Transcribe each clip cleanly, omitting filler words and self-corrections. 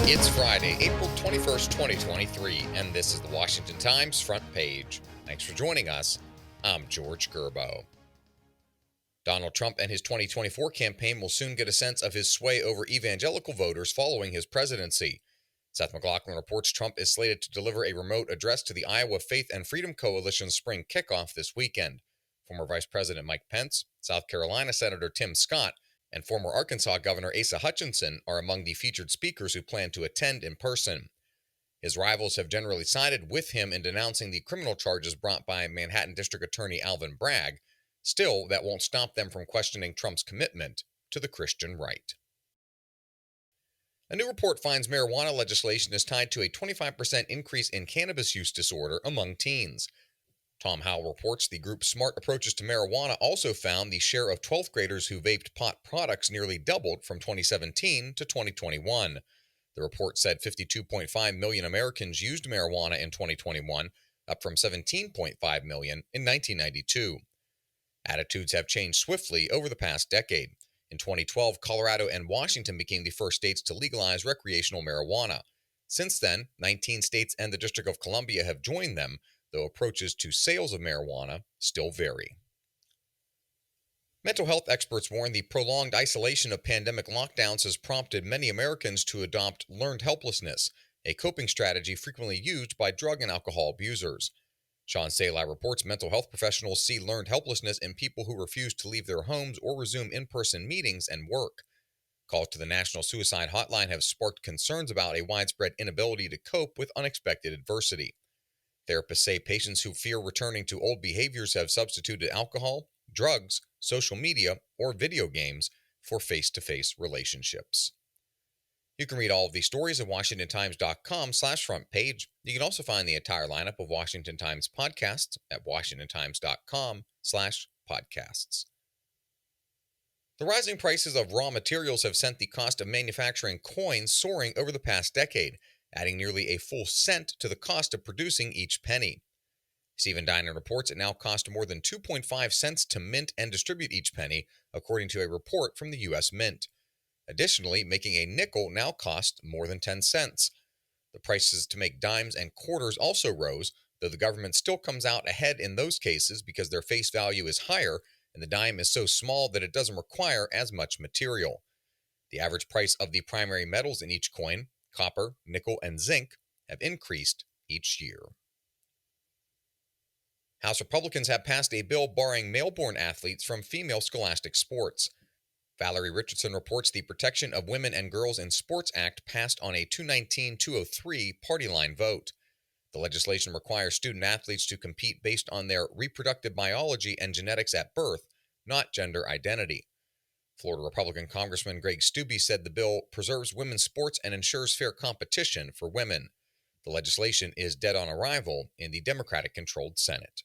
It's Friday, April 21st, 2023, and this is the Washington Times front page. Thanks for joining us. I'm George Gerbo. Donald Trump and his 2024 campaign will soon get a sense of his sway over evangelical voters following his presidency. Seth MacLachlan reports Trump is slated to deliver a remote address to the Iowa Faith and Freedom Coalition's spring kickoff this weekend. Former Vice President Mike Pence, South Carolina Senator Tim Scott, and former Arkansas Governor Asa Hutchinson are among the featured speakers who plan to attend in person. His rivals have generally sided with him in denouncing the criminal charges brought by Manhattan District Attorney Alvin Bragg. Still, that won't stop them from questioning Trump's commitment to the Christian right. A new report finds marijuana legislation is tied to a 25% increase in cannabis use disorder among teens. Tom Howell reports the group Smart Approaches to Marijuana also found the share of 12th graders who vaped pot products nearly doubled from 2017 to 2021. The report said 52.5 million Americans used marijuana in 2021, up from 17.5 million in 1992. Attitudes have changed swiftly over the past decade. In 2012, Colorado and Washington became the first states to legalize recreational marijuana. Since then, 19 states and the District of Columbia have joined them, though approaches to sales of marijuana still vary. Mental health experts warn the prolonged isolation of pandemic lockdowns has prompted many Americans to adopt learned helplessness, a coping strategy frequently used by drug and alcohol abusers. Sean Salai reports mental health professionals see learned helplessness in people who refuse to leave their homes or resume in-person meetings and work. Calls to the National Suicide Hotline have sparked concerns about a widespread inability to cope with unexpected adversity. Therapists say patients who fear returning to old behaviors have substituted alcohol, drugs, social media, or video games for face-to-face relationships. You can read all of these stories at WashingtonTimes.com/front page. You can also find the entire lineup of Washington Times podcasts at WashingtonTimes.com/podcasts. The rising prices of raw materials have sent the cost of manufacturing coins soaring over the past decade, adding nearly a full cent to the cost of producing each penny. Stephen Dinan reports it now costs more than 2.5 cents to mint and distribute each penny, according to a report from the U.S. Mint. Additionally, making a nickel now costs more than 10 cents. The prices to make dimes and quarters also rose, though the government still comes out ahead in those cases because their face value is higher and the dime is so small that it doesn't require as much material. The average price of the primary metals in each coin, copper, nickel, and zinc, have increased each year. House Republicans have passed a bill barring male-born athletes from female scholastic sports. Valerie Richardson reports the Protection of Women and Girls in Sports Act passed on a 219-203 party line vote. The legislation requires student athletes to compete based on their reproductive biology and genetics at birth, not gender identity. Florida Republican Congressman Greg Steube said the bill preserves women's sports and ensures fair competition for women. The legislation is dead on arrival in the Democratic-controlled Senate.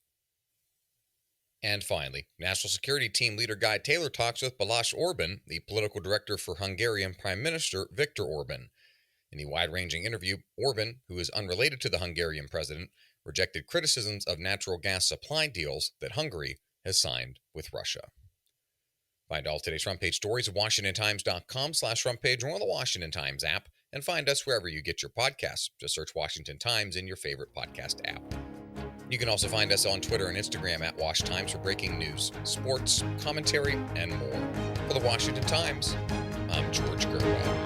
And finally, National Security Team leader Guy Taylor talks with Balázs Orbán, the political director for Hungarian Prime Minister Viktor Orbán. In the wide-ranging interview, Orbán, who is unrelated to the Hungarian president, rejected criticisms of natural gas supply deals that Hungary has signed with Russia. Find all today's front page stories at WashingtonTimes.com/front page or on the Washington Times app, and find us wherever you get your podcasts. Just search Washington Times in your favorite podcast app. You can also find us on Twitter and Instagram at Wash Times for breaking news, sports, commentary, and more. For the Washington Times, I'm George Gerbo.